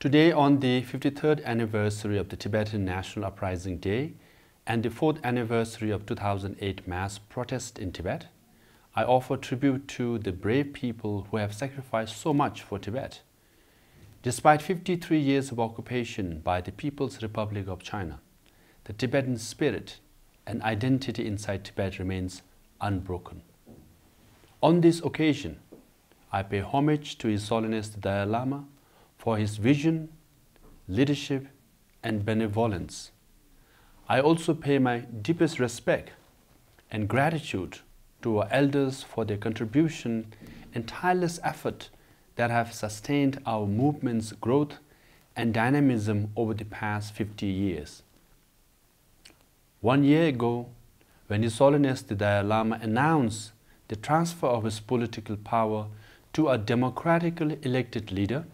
Today, on the 53rd anniversary of the Tibetan National Uprising Day and the 4th anniversary of 2008 mass protest in Tibet, I offer tribute to the brave people who have sacrificed so much for Tibet. Despite 53 years of occupation by the People's Republic of China, the Tibetan spirit and identity inside Tibet remains unbroken. On this occasion, I pay homage to His Holiness the Dalai Lama for his vision, leadership, and benevolence. I also pay my deepest respect and gratitude to our elders for their contribution and tireless effort that have sustained our movement's growth and dynamism over the past 50 years. 1 year ago, when His Holiness the Dalai Lama announced the transfer of his political power to a democratically elected leader,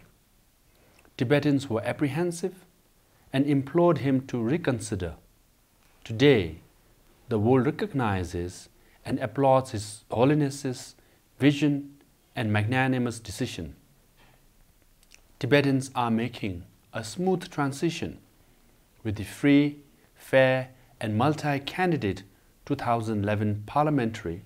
Tibetans were apprehensive and implored him to reconsider. Today, the world recognizes and applauds His Holiness's vision and magnanimous decision. Tibetans are making a smooth transition with the free, fair, and multi-candidate 2011 parliamentary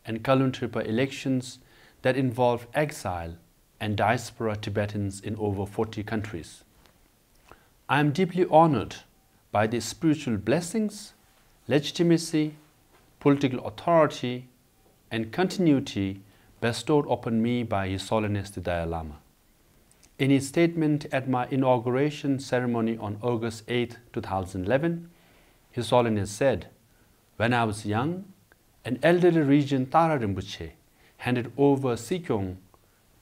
and Kalon Tripa elections that involve exile and diaspora Tibetans in over 40 countries. I am deeply honored by the spiritual blessings, legitimacy, political authority, and continuity bestowed upon me by His Holiness the Dalai Lama. In his statement at my inauguration ceremony on August 8, 2011, His Holiness said, "When I was young, an elderly regent Tara Rinpoche handed over Sikyong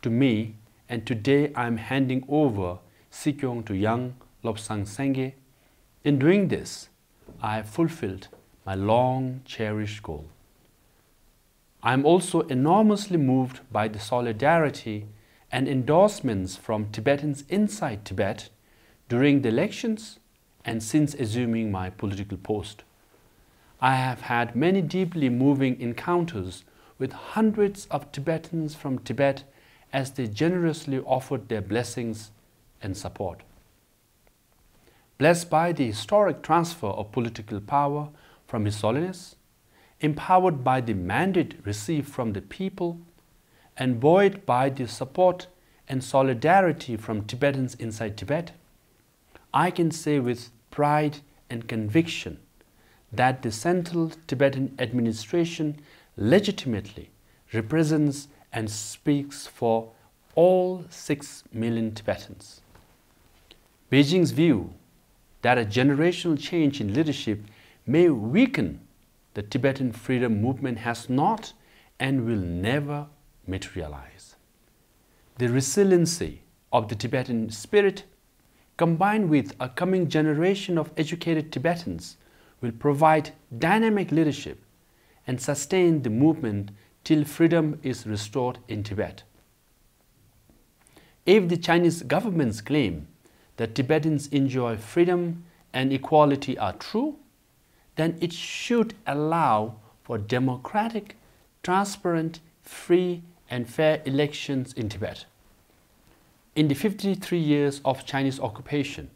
to me, and today I am handing over Sikyong to young Lobsang Sangay. In doing this, I have fulfilled my long-cherished goal." I am also enormously moved by the solidarity and endorsements from Tibetans inside Tibet during the elections and since assuming my political post. I have had many deeply moving encounters with hundreds of Tibetans from Tibet as they generously offered their blessings and support. Blessed by the historic transfer of political power from His Holiness, empowered by the mandate received from the people, and buoyed by the support and solidarity from Tibetans inside Tibet, I can say with pride and conviction that the Central Tibetan Administration legitimately represents and speaks for all 6 million Tibetans. Beijing's view that a generational change in leadership may weaken the Tibetan freedom movement has not and will never materialize. The resiliency of the Tibetan spirit, combined with a coming generation of educated Tibetans, will provide dynamic leadership and sustain the movement till freedom is restored in Tibet. If the Chinese government's claim that Tibetans enjoy freedom and equality are true, then it should allow for democratic, transparent, free, and fair elections in Tibet. In the 53 years of Chinese occupation,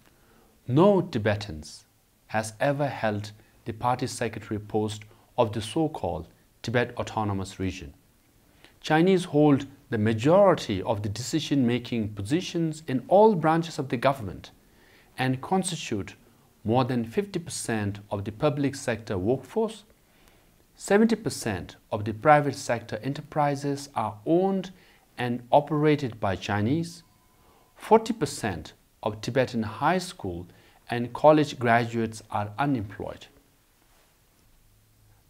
no Tibetans has ever held the party secretary post of the so-called Tibet Autonomous Region. Chinese hold the majority of the decision-making positions in all branches of the government and constitute more than 50% of the public sector workforce. 70% of the private sector enterprises are owned and operated by Chinese. 40% of Tibetan high school and college graduates are unemployed.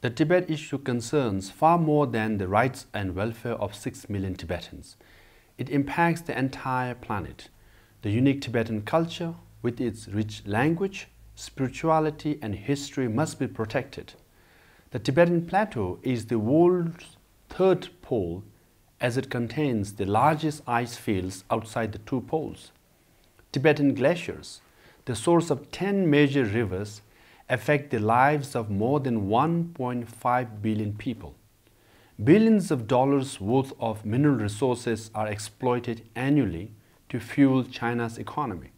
The Tibet issue concerns far more than the rights and welfare of 6 million Tibetans. It impacts the entire planet. The unique Tibetan culture, with its rich language, spirituality, and history, must be protected. The Tibetan Plateau is the world's 3rd pole, as it contains the largest ice fields outside the 2 poles. Tibetan glaciers, the source of 10 major rivers, affect the lives of more than 1.5 billion people. Billions of dollars worth of mineral resources are exploited annually to fuel China's economy.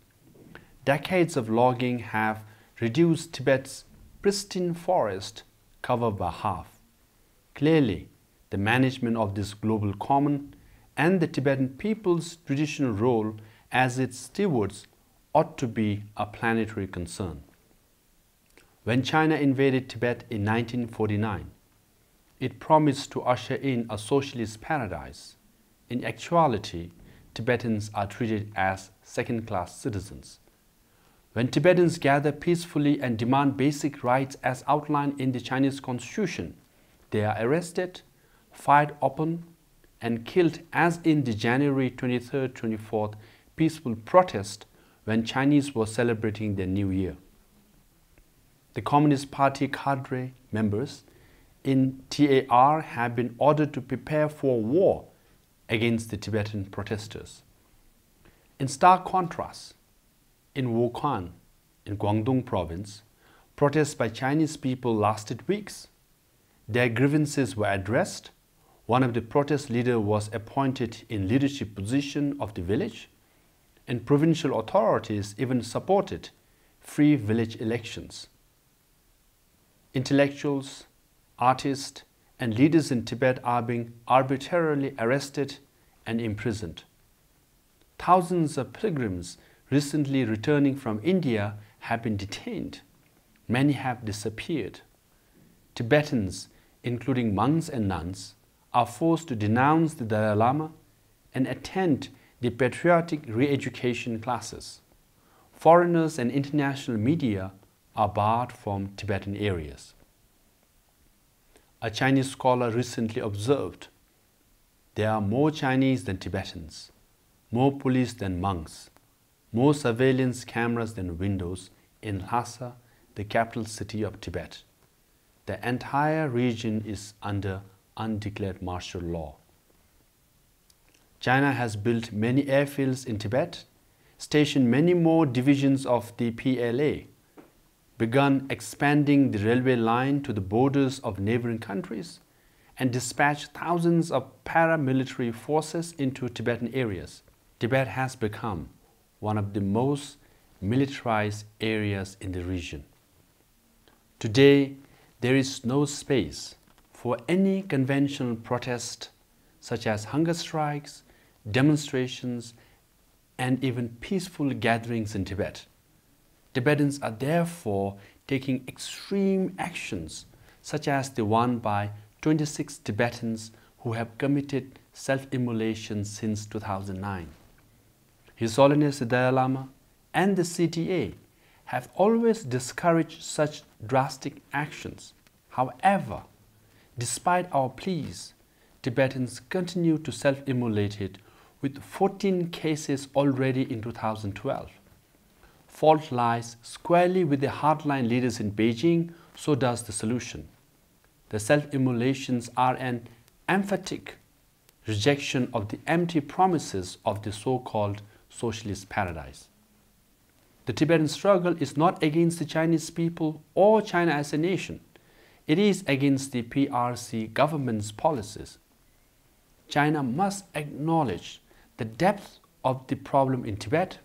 decades of logging have reduced Tibet's pristine forest cover by half. Clearly, the management of this global common and the Tibetan people's traditional role as its stewards ought to be a planetary concern. When China invaded Tibet in 1949, it promised to usher in a socialist paradise. In actuality, Tibetans are treated as second-class citizens. When Tibetans gather peacefully and demand basic rights as outlined in the Chinese constitution, they are arrested, fired upon, and killed, as in the January 23rd, 24th peaceful protest when Chinese were celebrating their New Year. The Communist Party cadre members in TAR have been ordered to prepare for war against the Tibetan protesters. In stark contrast, in Wukong, in Guangdong province, protests by Chinese people lasted weeks. Their grievances were addressed. One of the protest leaders was appointed in leadership position of the village, and provincial authorities even supported free village elections. Intellectuals, artists, and leaders in Tibet are being arbitrarily arrested and imprisoned. Thousands of pilgrims recently returning from India have been detained. Many have disappeared. Tibetans, including monks and nuns, are forced to denounce the Dalai Lama and attend the patriotic re-education classes. Foreigners and international media are barred from Tibetan areas. A Chinese scholar recently observed, there are more Chinese than Tibetans, more police than monks, more surveillance cameras than windows in Lhasa, the capital city of Tibet. The entire region is under undeclared martial law. China has built many airfields in Tibet, stationed many more divisions of the PLA, begun expanding the railway line to the borders of neighboring countries, and dispatched thousands of paramilitary forces into Tibetan areas. Tibet has become one of the most militarized areas in the region. Today, there is no space for any conventional protest such as hunger strikes, demonstrations, and even peaceful gatherings in Tibet. Tibetans are therefore taking extreme actions such as the one by 26 Tibetans who have committed self-immolation since 2009. His Holiness the Dalai Lama and the CTA have always discouraged such drastic actions. However, despite our pleas, Tibetans continue to self-immolate with 14 cases already in 2012. Fault lies squarely with the hardline leaders in Beijing, so does the solution. The self-immolations are an emphatic rejection of the empty promises of the so-called socialist paradise. The Tibetan struggle is not against the Chinese people or China as a nation. It is against the PRC government's policies. China must acknowledge the depth of the problem in Tibet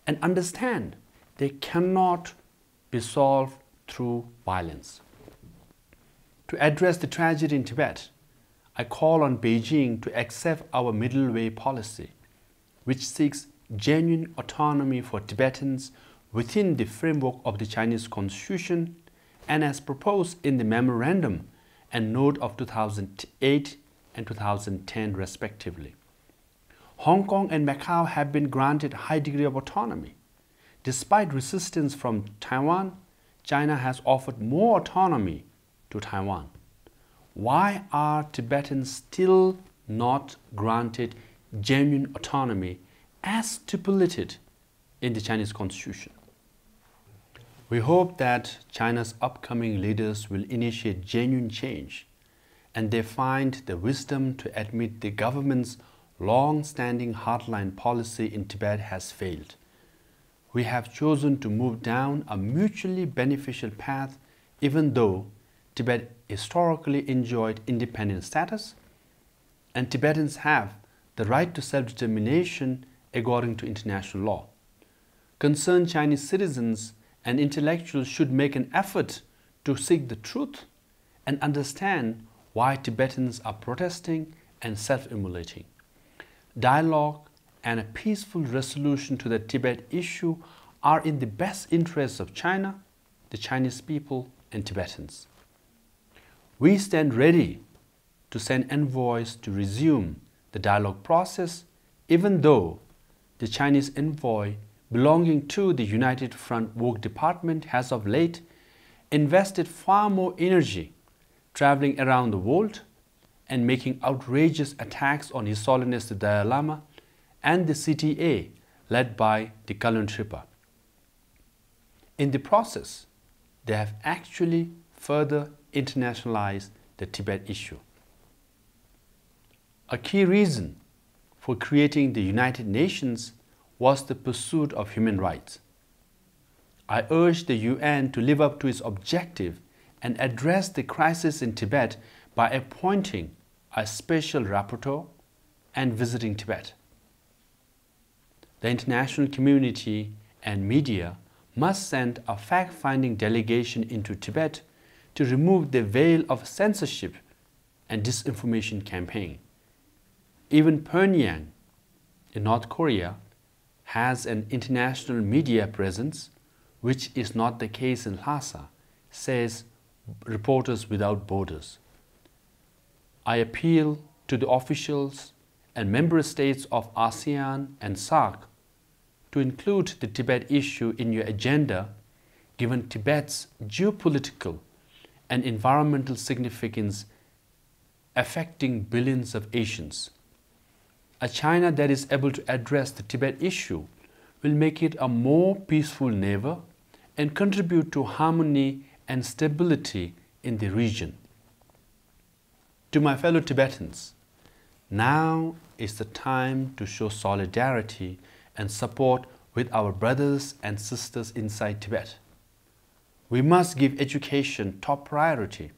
and understand they cannot be solved through violence. To address the tragedy in Tibet, I call on Beijing to accept our middle way policy, which seeks genuine autonomy for Tibetans within the framework of the Chinese Constitution and as proposed in the memorandum and note of 2008 and 2010 respectively. Hong Kong and Macau have been granted a high degree of autonomy. Despite resistance from Taiwan, China has offered more autonomy to Taiwan. Why are Tibetans still not granted genuine autonomy as stipulated in the Chinese Constitution? We hope that China's upcoming leaders will initiate genuine change and they find the wisdom to admit the government's long-standing hardline policy in Tibet has failed. We have chosen to move down a mutually beneficial path even though Tibet historically enjoyed independent status and Tibetans have the right to self-determination according to international law. concerned Chinese citizens and intellectuals should make an effort to seek the truth and understand why Tibetans are protesting and self-immolating. Dialogue and a peaceful resolution to the Tibet issue are in the best interests of China, the Chinese people, and Tibetans. We stand ready to send envoys to resume the dialogue process, even though the Chinese envoy belonging to the United Front Work Department has of late invested far more energy traveling around the world and making outrageous attacks on His Holiness the Dalai Lama and the CTA led by the Kalon Tripa. In the process, they have actually further internationalized the Tibet issue. A key reason for creating the United Nations was the pursuit of human rights. I urge the UN to live up to its objective and address the crisis in Tibet by appointing a special rapporteur and visiting Tibet. The international community and media must send a fact-finding delegation into Tibet to remove the veil of censorship and disinformation campaign. Even Pyongyang in North Korea has an international media presence, which is not the case in Lhasa, says Reporters Without Borders. I appeal to the officials and member states of ASEAN and SAARC to include the Tibet issue in your agenda, given Tibet's geopolitical and environmental significance affecting billions of Asians. A China that is able to address the Tibet issue will make it a more peaceful neighbor and contribute to harmony and stability in the region. To my fellow Tibetans, now is the time to show solidarity and support with our brothers and sisters inside Tibet. We must give education top priority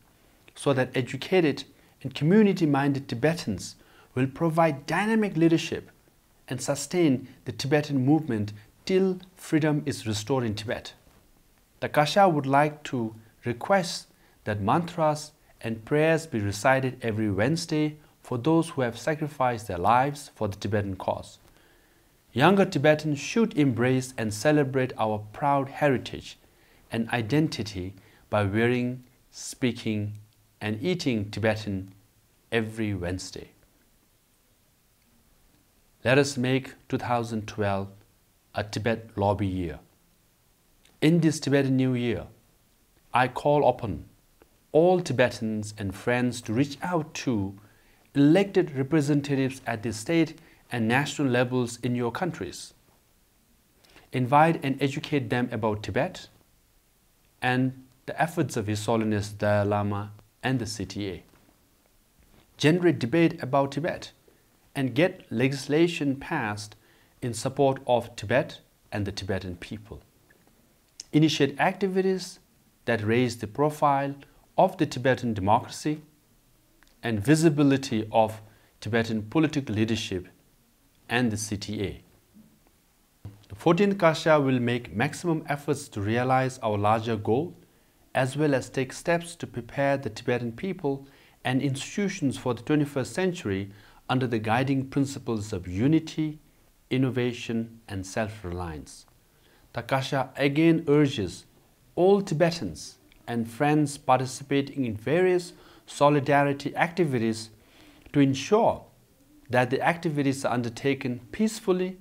so that educated and community-minded Tibetans will provide dynamic leadership and sustain the Tibetan movement till freedom is restored in Tibet. The Kasha would like to request that mantras and prayers be recited every Wednesday for those who have sacrificed their lives for the Tibetan cause. Younger Tibetans should embrace and celebrate our proud heritage and identity by wearing, speaking, and eating Tibetan every Wednesday. Let us make 2012 a Tibet lobby year. In this Tibetan New Year, I call upon all Tibetans and friends to reach out to elected representatives at the state and national levels in your countries. Invite and educate them about Tibet and the efforts of His Holiness Dalai Lama and the CTA. Generate debate about Tibet and get legislation passed in support of Tibet and the Tibetan people. Initiate activities that raise the profile of the Tibetan democracy and visibility of Tibetan political leadership and the CTA. The 14th Kasha will make maximum efforts to realize our larger goal, as well as take steps to prepare the Tibetan people and institutions for the 21st century under the guiding principles of unity, innovation, and self-reliance. The Kasha again urges all Tibetans and friends participating in various solidarity activities to ensure that the activities are undertaken peacefully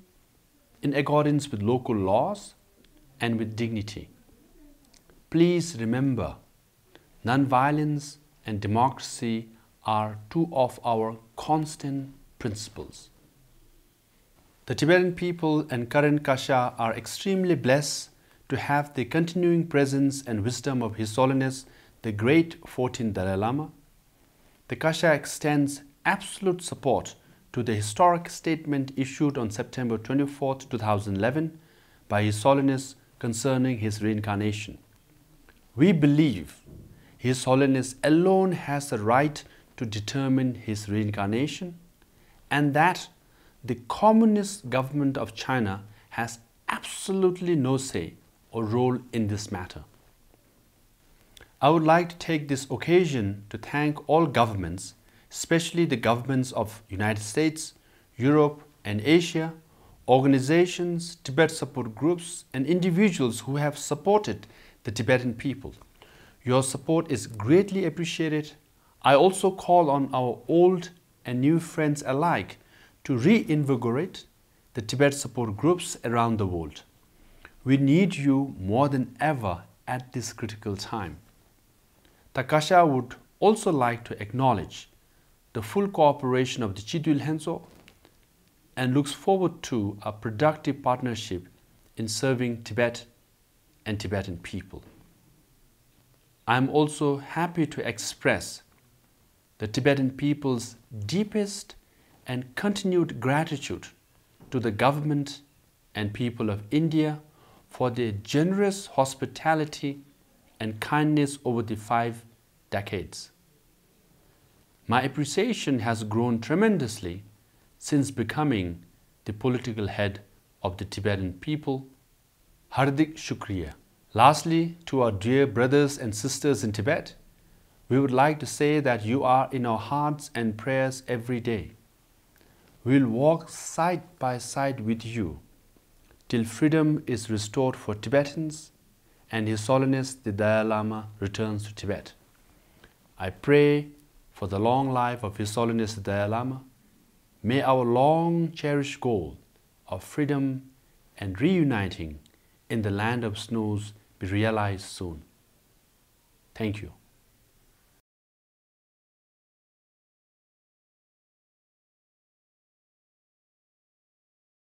in accordance with local laws and with dignity. Please remember, nonviolence and democracy are two of our constant principles. The Tibetan people and current Kasha are extremely blessed to have the continuing presence and wisdom of His Holiness the Great 14th Dalai Lama. The Kasha extends absolute support to the historic statement issued on September 24, 2011 by His Holiness concerning his reincarnation. We believe His Holiness alone has the right to determine his reincarnation, and that the Communist government of China has absolutely no say or role in this matter. I would like to take this occasion to thank all governments, especially the governments of United States, Europe and Asia, organizations, Tibet support groups and individuals who have supported the Tibetan people. Your support is greatly appreciated. I also call on our old and new friends alike to reinvigorate the Tibet support groups around the world. We need you more than ever at this critical time. Takasha would also like to acknowledge the full cooperation of the Chidwil Henso and looks forward to a productive partnership in serving Tibet and Tibetan people. I am also happy to express the Tibetan people's deepest and continued gratitude to the government and people of India for their generous hospitality and kindness over the 5 decades. My appreciation has grown tremendously since becoming the political head of the Tibetan people. Hardik Shukriya. Lastly, to our dear brothers and sisters in Tibet, we would like to say that you are in our hearts and prayers every day. We will walk side by side with you till freedom is restored for Tibetans and His Holiness the Dalai Lama returns to Tibet. I pray for the long life of His Holiness the Dalai Lama. May our long cherished goal of freedom and reuniting in the land of snows be realized soon. Thank you.